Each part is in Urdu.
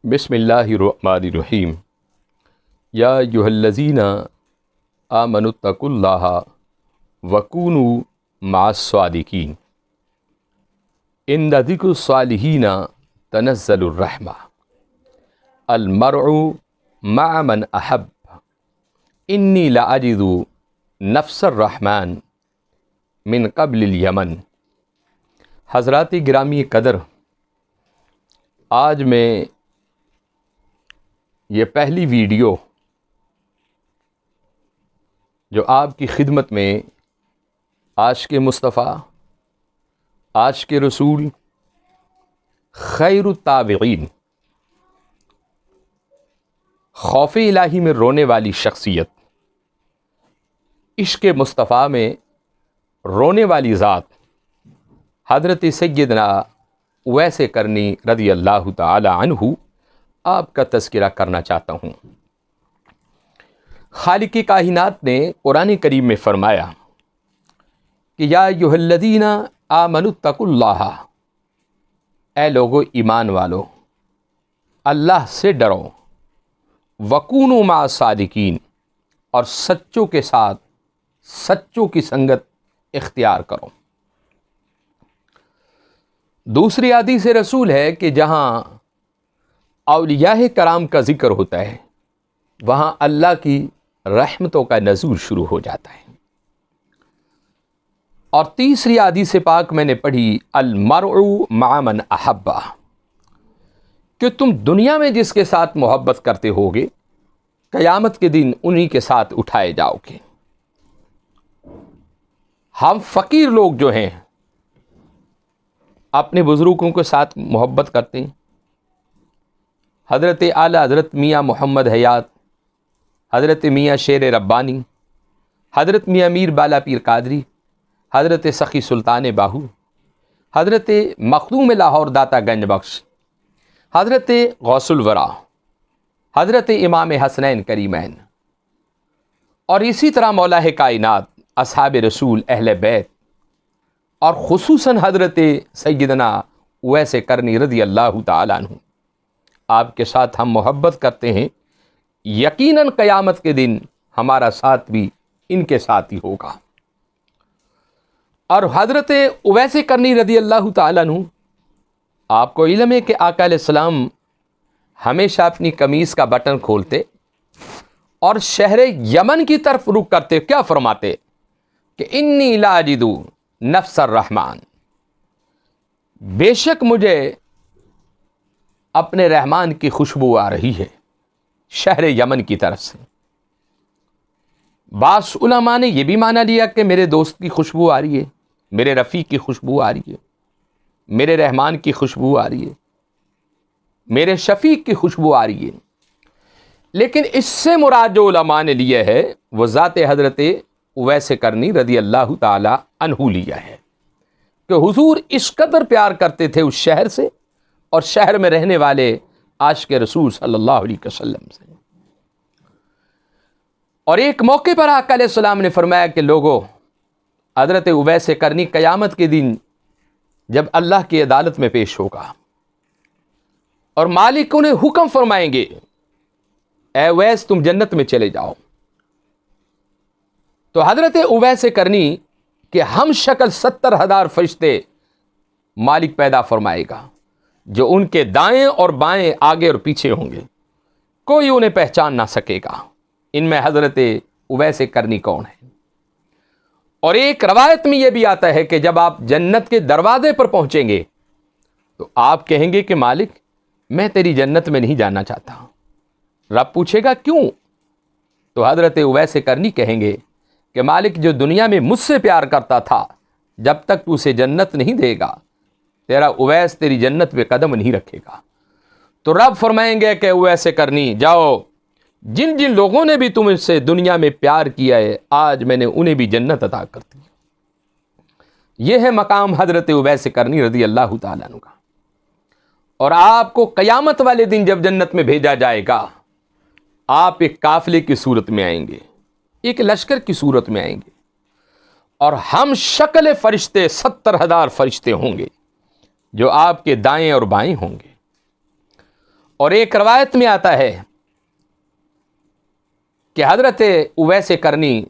بسم اللہ الرحمن الرحیم یا ایھا الذین آمنوا اتقوا اللہ وکونوا مع الصادقین ان ذکر الصالحین تنزل الرحمہ المرء مع من احب انی لاجد نفس الرحمن من قبل الیمن۔ حضرات گرامی قدر، آج میں یہ پہلی ویڈیو جو آپ کی خدمت میں عاشق مصطفیٰ، عاشق رسول، خیر التابعین، خوف الہی میں رونے والی شخصیت، عشق مصطفیٰ میں رونے والی ذات حضرت سیدنا اویس کرنی رضی اللہ تعالی عنہ آپ کا تذکرہ کرنا چاہتا ہوں۔ خالق کائنات نے قرآن کریم میں فرمایا کہ یا ایھا الذین آمنوا اتقوا اللہ، اے لوگو ایمان والو اللہ سے ڈرو، وکونوا مع الصادقین، اور سچوں کے ساتھ سچوں کی سنگت اختیار کرو۔ دوسری حدیث رسول ہے کہ جہاں اولیاء کرام کا ذکر ہوتا ہے وہاں اللہ کی رحمتوں کا نزول شروع ہو جاتا ہے۔ اور تیسری حدیث پاک میں نے پڑھی، المرء مع من احب، کہ تم دنیا میں جس کے ساتھ محبت کرتے ہوگے قیامت کے دن انہی کے ساتھ اٹھائے جاؤ گے۔ ہم فقیر لوگ جو ہیں اپنے بزرگوں کے ساتھ محبت کرتے ہیں۔ حضرت اعلی حضرت میاں محمد حیات، حضرت میاں شیر ربانی، حضرت میاں میر بالا پیر قادری، حضرت سخی سلطان باہو، حضرت مخدوم لاہور داتا گنج بخش، حضرت غوث الورا، حضرت امام حسنین کریمین، اور اسی طرح مولا کائنات، اصحاب رسول، اہل بیت، اور خصوصاً حضرت سیدنا اویس کرنی رضی اللہ تعالیٰ عنہ، آپ کے ساتھ ہم محبت کرتے ہیں۔ یقیناً قیامت کے دن ہمارا ساتھ بھی ان کے ساتھ ہی ہوگا۔ اور حضرت اویس کرنی رضی اللہ تعالیٰ عنہ، آپ کو علم ہے کہ آقا علیہ السلام ہمیشہ اپنی قمیص کا بٹن کھولتے اور شہر یمن کی طرف رخ کرتے، کیا فرماتے کہ انی لاجد نفس الرحمن، بے شک مجھے اپنے رحمان کی خوشبو آ رہی ہے شہر یمن کی طرف سے۔ بعض علماء نے یہ بھی مانا لیا کہ میرے دوست کی خوشبو آ رہی ہے، میرے رفیق کی خوشبو آ رہی ہے، میرے رحمان کی خوشبو آ رہی ہے، میرے شفیق کی خوشبو آ رہی ہے۔ لیکن اس سے مراد جو علماء نے لیا ہے وہ ذات حضرت اویس کرنی رضی اللہ تعالی عنہ لیا ہے، کہ حضور اس قدر پیار کرتے تھے اس شہر سے اور شہر میں رہنے والے عاشق رسول صلی اللہ علیہ وسلم سے۔ اور ایک موقع پر آقا علیہ السلام نے فرمایا کہ لوگوں، حضرت اویس کرنی قیامت کے دن جب اللہ کی عدالت میں پیش ہوگا اور مالک انہیں حکم فرمائیں گے، اے اویس تم جنت میں چلے جاؤ، تو حضرت اویس کرنی کہ ہم شکل 70,000 فرشتے مالک پیدا فرمائے گا جو ان کے دائیں اور بائیں، آگے اور پیچھے ہوں گے، کوئی انہیں پہچان نہ سکے گا ان میں حضرت اویس کرنی کون ہے۔ اور ایک روایت میں یہ بھی آتا ہے کہ جب آپ جنت کے دروازے پر پہنچیں گے تو آپ کہیں گے کہ مالک میں تیری جنت میں نہیں جانا چاہتا۔ رب پوچھے گا کیوں؟ تو حضرت اویس کرنی کہیں گے کہ مالک جو دنیا میں مجھ سے پیار کرتا تھا، جب تک تو اسے جنت نہیں دے گا تیرا اویس تیری جنت پہ قدم نہیں رکھے گا۔ تو رب فرمائیں گے کہ اویس کرنی جاؤ، جن جن لوگوں نے بھی تم سے دنیا میں پیار کیا ہے آج میں نے انہیں بھی جنت عطا کر دی۔ یہ ہے مقام حضرت اویس کرنی رضی اللہ تعالیٰ عنہ کا۔ اور آپ کو قیامت والے دن جب جنت میں بھیجا جائے گا، آپ ایک قافلے کی صورت میں آئیں گے، ایک لشکر کی صورت میں آئیں گے، اور ہم شکل فرشتے 70,000 فرشتے ہوں گے جو آپ کے دائیں اور بائیں ہوں گے، اور ایک روایت میں آتا ہے کہ حضرت اویس کرنی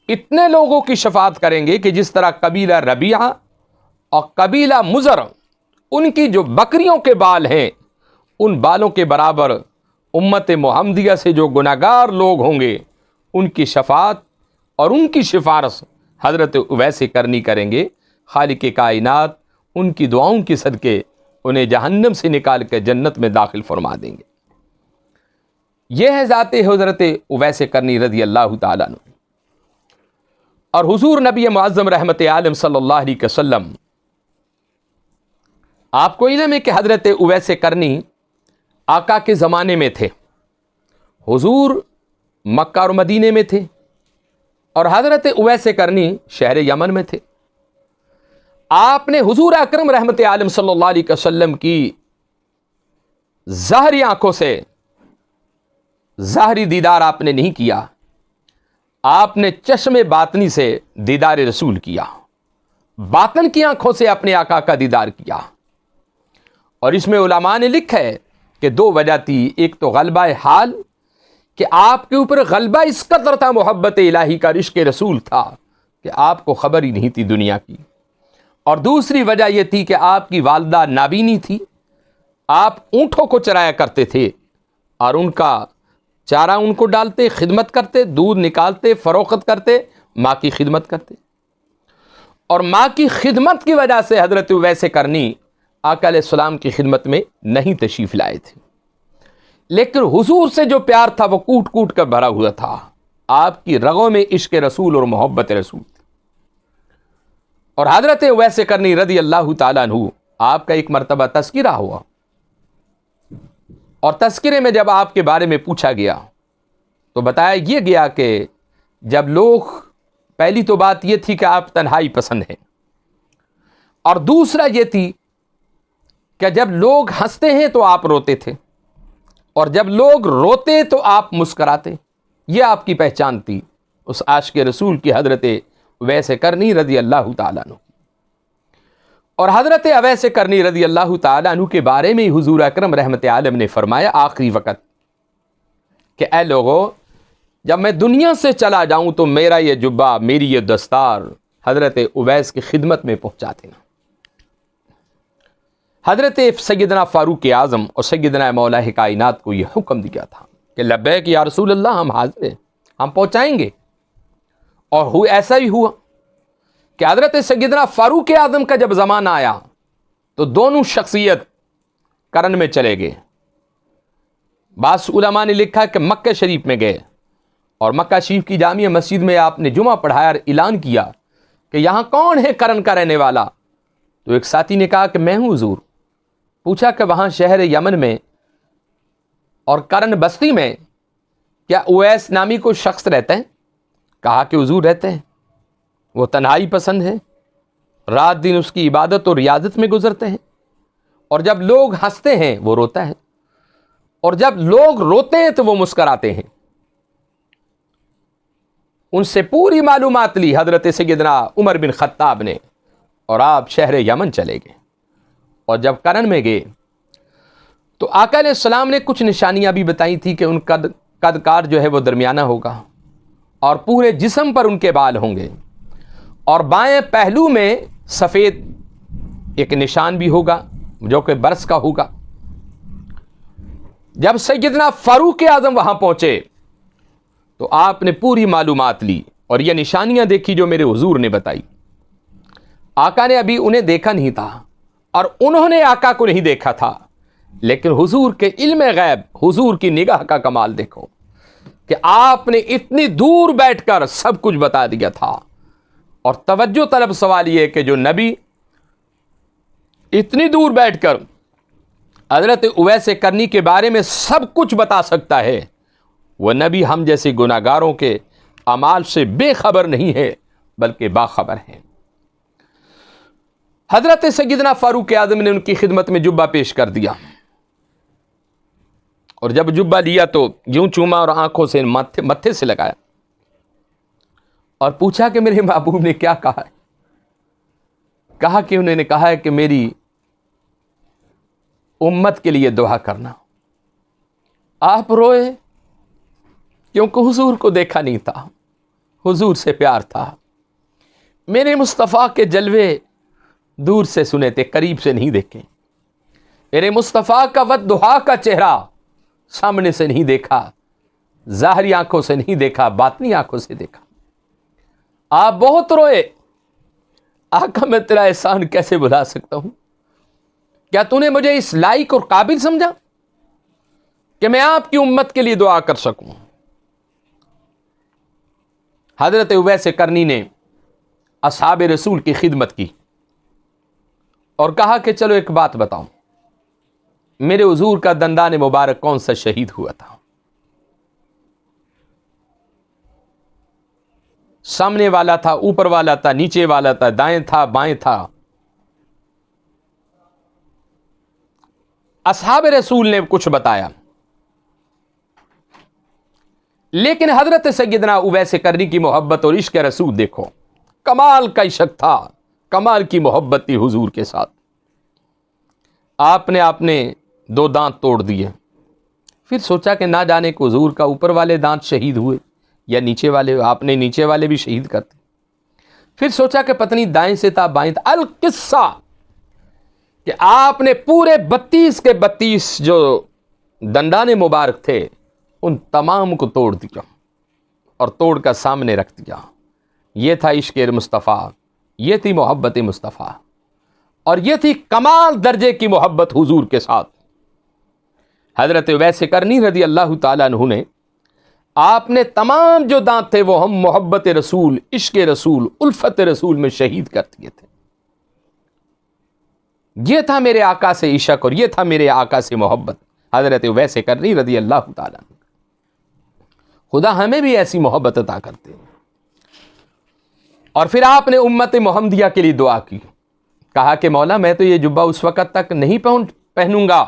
اتنے لوگوں کی شفاعت کریں گے کہ جس طرح قبیلہ ربیعہ اور قبیلہ مزر ان کی جو بکریوں کے بال ہیں ان بالوں کے برابر امت محمدیہ سے جو گناہگار لوگ ہوں گے ان کی شفاعت اور ان کی سفارش حضرت اویس کرنی کریں گے. خالق کائنات ان کی دعاؤں کے صدقے انہیں جہنم سے نکال کے جنت میں داخل فرما دیں گے. یہ ہے ذات حضرت اویس کرنی رضی اللہ تعالیٰ عنہ. اور حضور نبی معظم رحمت عالم صلی اللہ علیہ وسلم، آپ کو علم ہے کہ حضرت اویس کرنی آقا کے زمانے میں تھے. حضور مکہ اور مدینے میں تھے اور حضرت اویس کرنی شہر یمن میں تھے. آپ نے حضور اکرم رحمت عالم صلی اللہ علیہ وسلم کی ظاہری آنکھوں سے ظاہری دیدار آپ نے نہیں کیا، آپ نے چشم باطنی سے دیدار رسول کیا، باطن کی آنکھوں سے اپنے آقا کا دیدار کیا. اور اس میں علماء نے لکھا ہے کہ دو وجہ تھی. ایک تو غلبہ حال کہ آپ کے اوپر غلبہ اس قدر تھا، محبت الہی کا، عشق رسول تھا کہ آپ کو خبر ہی نہیں تھی دنیا کی. اور دوسری وجہ یہ تھی کہ آپ کی والدہ نابینی تھی. آپ اونٹوں کو چرایا کرتے تھے اور ان کا چارہ ان کو ڈالتے، خدمت کرتے، دودھ نکالتے، فروخت کرتے، ماں کی خدمت کرتے. اور ماں کی خدمت کی وجہ سے حضرت اویس کرنی آقا علیہ السلام کی خدمت میں نہیں تشریف لائے تھے. لیکن حضور سے جو پیار تھا وہ کوٹ کوٹ کر بھرا ہوا تھا. آپ کی رگوں میں عشق رسول اور محبت رسول تھی. اور حضرت اویس کرنی رضی اللہ تعالیٰ عنہ آپ کا ایک مرتبہ تذکرہ ہوا، اور تذکرے میں جب آپ کے بارے میں پوچھا گیا تو بتایا یہ گیا کہ جب لوگ، پہلی تو بات یہ تھی کہ آپ تنہائی پسند ہیں، اور دوسرا یہ تھی کہ جب لوگ ہنستے ہیں تو آپ روتے تھے، اور جب لوگ روتے تو آپ مسکراتے. یہ آپ کی پہچان تھی اس عاشق رسول کی حضرت اویس کرنی رضی اللہ تعالیٰ عنہ. اور حضرت اویس کرنی رضی اللہ تعالیٰ عنہ کے بارے میں حضور اکرم رحمت عالم نے فرمایا آخری وقت کہ اے لوگو، جب میں دنیا سے چلا جاؤں تو میرا یہ جبہ، میری یہ دستار حضرت اویس کی خدمت میں پہنچا دینا. حضرت سیدنا فاروق اعظم اور سیدنا مولا کائنات کو یہ حکم دیا تھا کہ لبیک یا رسول اللہ، ہم حاضر ہیں، ہم پہنچائیں گے. اور ایسا ہی ہوا کہ حضرت سیدنا فاروق اعظم کا جب زمانہ آیا تو دونوں شخصیت کرن میں چلے گئے. بعض علماء نے لکھا کہ مکہ شریف میں گئے اور مکہ شریف کی جامع مسجد میں آپ نے جمعہ پڑھایا اور اعلان کیا کہ یہاں کون ہے کرن کا رہنے والا. تو ایک ساتھی نے کہا کہ میں ہوں حضور. پوچھا کہ وہاں شہر یمن میں اور کرن بستی میں کیا اویس نامی کوئی شخص رہتا ہے؟ کہا کہ حضور رہتے ہیں. وہ تنہائی پسند ہے، رات دن اس کی عبادت اور ریاضت میں گزرتے ہیں، اور جب لوگ ہنستے ہیں وہ روتا ہے، اور جب لوگ روتے ہیں تو وہ مسکراتے ہیں. ان سے پوری معلومات لی حضرت سیدنا عمر بن خطاب نے، اور آپ شہر یمن چلے گئے. اور جب کرن میں گئے تو آقا علیہ السلام نے کچھ نشانیاں بھی بتائی تھی کہ ان قد کار جو ہے وہ درمیانہ ہوگا، اور پورے جسم پر ان کے بال ہوں گے، اور بائیں پہلو میں سفید ایک نشان بھی ہوگا جو کہ برس کا ہوگا. جب سیدنا فاروق اعظم وہاں پہنچے تو آپ نے پوری معلومات لی اور یہ نشانیاں دیکھی جو میرے حضور نے بتائی. آقا نے ابھی انہیں دیکھا نہیں تھا اور انہوں نے آقا کو نہیں دیکھا تھا، لیکن حضور کے علم غیب، حضور کی نگاہ کا کمال دیکھو کہ آپ نے اتنی دور بیٹھ کر سب کچھ بتا دیا تھا. اور توجہ طلب سوال یہ کہ جو نبی اتنی دور بیٹھ کر حضرت اویس کرنی کے بارے میں سب کچھ بتا سکتا ہے، وہ نبی ہم جیسے گناہگاروں کے اعمال سے بے خبر نہیں ہے بلکہ باخبر ہے. حضرت سیدنا فاروق اعظم نے ان کی خدمت میں جبہ پیش کر دیا، اور جب جبہ لیا تو یوں چوما اور آنکھوں سے متھے سے لگایا اور پوچھا کہ میرے محبوب نے کیا کہا ہے. کہا کہ انہوں نے کہا ہے کہ میری امت کے لیے دعا کرنا. آپ روئے کیونکہ حضور کو دیکھا نہیں تھا, حضور سے پیار تھا. میرے مصطفیٰ کے جلوے دور سے سنے تھے, قریب سے نہیں دیکھے. میرے مصطفیٰ کا والضحیٰ کا چہرہ سامنے سے نہیں دیکھا, ظاہری آنکھوں سے نہیں دیکھا, باطنی آنکھوں سے دیکھا. آپ بہت روئے. آقا میں تیرا احسان کیسے بھلا سکتا ہوں؟ کیا تو نے مجھے اس لائق اور قابل سمجھا کہ میں آپ کی امت کے لیے دعا کر سکوں؟ حضرت اویس کرنی نے اصحاب رسول کی خدمت کی اور کہا کہ چلو ایک بات بتاؤں, میرے حضور کا دندان مبارک کون سا شہید ہوا تھا؟ سامنے والا تھا, اوپر والا تھا, نیچے والا تھا, دائیں تھا, بائیں تھا؟ اصحاب رسول نے کچھ بتایا, لیکن حضرت سیدنا اویس کرنی کی محبت اور عشق رسول دیکھو, کمال کا عشق تھا, کمال کی محبت تھی حضور کے ساتھ. آپ نے اپنے 2 دانت توڑ دیے. پھر سوچا کہ نہ جانے کو حضور کا اوپر والے دانت شہید ہوئے یا نیچے والے, آپ نے نیچے والے بھی شہید کرتے. پھر سوچا کہ پتنی دائیں سے تھا بائیں تھا. القصہ کہ آپ نے پورے 32 کے 32 جو دندان مبارک تھے ان تمام کو توڑ دیا اور توڑ کر سامنے رکھ دیا. یہ تھا عشق مصطفیٰ, یہ تھی محبت مصطفیٰ, اور یہ تھی کمال درجے کی محبت حضور کے ساتھ. حضرت اویس کرنی رضی اللہ تعالیٰ عنہ نے, آپ نے تمام جو دانت تھے وہ ہم محبت رسول, عشق رسول, الفت رسول میں شہید کر دیے تھے. یہ تھا میرے آقا سے عشق اور یہ تھا میرے آقا سے محبت. حضرت اویس کرنی رضی اللہ تعالیٰ عنہ. خدا ہمیں بھی ایسی محبت عطا کرتے ہیں. اور پھر آپ نے امت محمدیہ کے لیے دعا کی, کہا کہ مولا میں تو یہ جبہ اس وقت تک نہیں پہنوں گا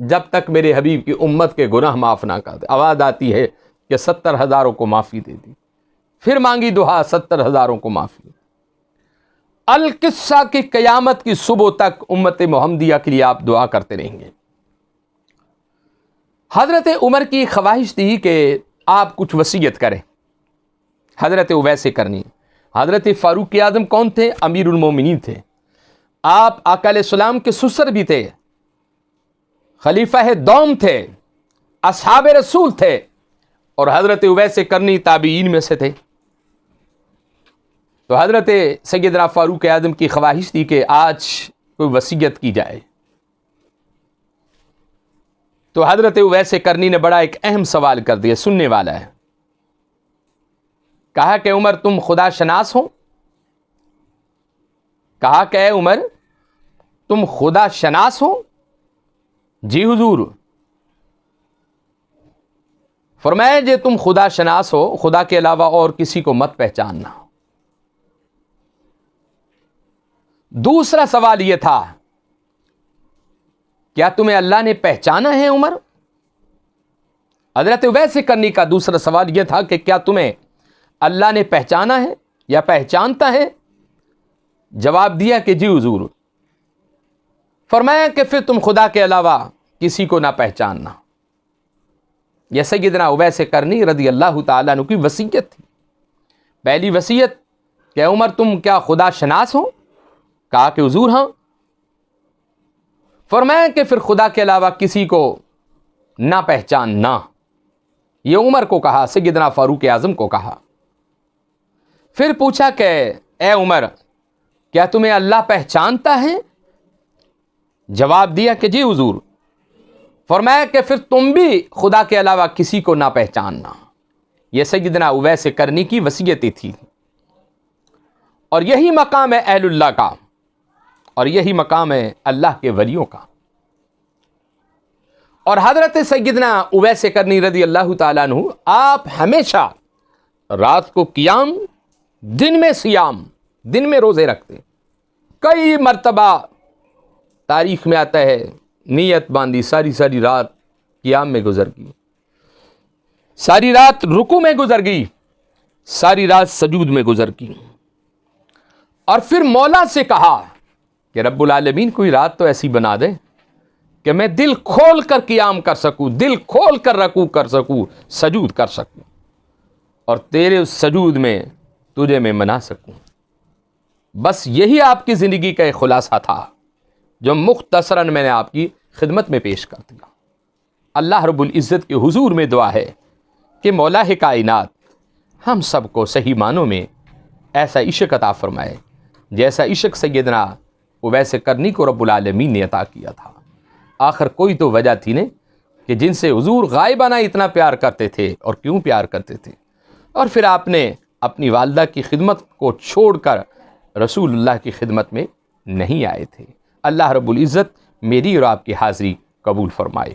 جب تک میرے حبیب کی امت کے گناہ معاف نہ کر دے. آواز آتی ہے کہ 70,000 کو معافی دے دی. پھر مانگی دعا 70,000 کو معافی. القصہ کی قیامت کی صبح تک امت محمدیہ کے لیے آپ دعا کرتے رہیں گے. حضرت عمر کی خواہش تھی کہ آپ کچھ وصیت کریں. حضرت اویس کرنی, حضرت فاروق اعظم کون تھے؟ امیر المومنین تھے. آپ آقا علیہ السلام کے سسر بھی تھے, خلیفہ دوم تھے, اصحاب رسول تھے, اور حضرت اویس کرنی تابعین میں سے تھے. تو حضرت سیدنا فاروق اعظم کی خواہش تھی کہ آج کوئی وصیت کی جائے. تو حضرت اویس کرنی نے بڑا ایک اہم سوال کر دیا, سننے والا ہے. کہا کہ عمر تم خدا شناس ہو؟ کہا کہ اے عمر تم خدا شناس ہو؟ جی حضور. فرمایا جے تم خدا شناس ہو, خدا کے علاوہ اور کسی کو مت پہچاننا. دوسرا سوال یہ تھا, کیا تمہیں اللہ نے پہچانا ہے عمر؟ حضرت اویس کرنی کا دوسرا سوال یہ تھا کہ کیا تمہیں اللہ نے پہچانا ہے یا پہچانتا ہے؟ جواب دیا کہ جی حضور. فرمایا کہ پھر تم خدا کے علاوہ کسی کو نہ پہچاننا. یہ سیدنا اویس کرنی رضی اللہ تعالیٰ عنہ کی وصیت تھی. پہلی وصیت کہ عمر تم کیا خدا شناس ہو؟ کہا کہ حضور ہاں. فرمایا کہ پھر خدا کے علاوہ کسی کو نہ پہچاننا. یہ عمر کو کہا, سیدنا فاروق اعظم کو کہا. پھر پوچھا کہ اے عمر کیا تمہیں اللہ پہچانتا ہے؟ جواب دیا کہ جی حضور. فرمایا کہ پھر تم بھی خدا کے علاوہ کسی کو نہ پہچاننا. یہ سیدنا اویس کرنی کی وصیت تھی. اور یہی مقام ہے اہل اللہ کا, اور یہی مقام ہے اللہ کے ولیوں کا. اور حضرت سیدنا اویس کرنی رضی اللہ تعالیٰ عنہ, آپ ہمیشہ رات کو قیام, دن میں سیام, دن میں روزے رکھتے. کئی مرتبہ تاریخ میں آتا ہے نیت باندھی, ساری رات قیام میں گزر گئی, ساری رات رکوع میں گزر گئی, ساری رات سجود میں گزر گئی. اور پھر مولا سے کہا کہ رب العالمین کوئی رات تو ایسی بنا دے کہ میں دل کھول کر قیام کر سکوں، دل کھول کر رکوع کر سکوں، سجود کر سکوں، اور تیرے اس سجود میں تجھے میں منا سکوں۔ بس یہی آپ کی زندگی کا ایک خلاصہ تھا جو مختصراً میں نے آپ کی خدمت میں پیش کر دیا۔ اللہ رب العزت کے حضور میں دعا ہے کہ مولا کائنات ہم سب کو صحیح معنوں میں ایسا عشق عطا فرمائے جیسا عشق سیدنا اویس کرنی کو رب العالمین نے عطا کیا تھا۔ آخر کوئی تو وجہ تھی نا کہ جن سے حضور غائبانہ اتنا پیار کرتے تھے، اور کیوں پیار کرتے تھے، اور پھر آپ نے اپنی والدہ کی خدمت کو چھوڑ کر رسول اللہ کی خدمت میں نہیں آئے تھے۔ اللہ رب العزت میری اور آپ کی حاضری قبول فرمائے۔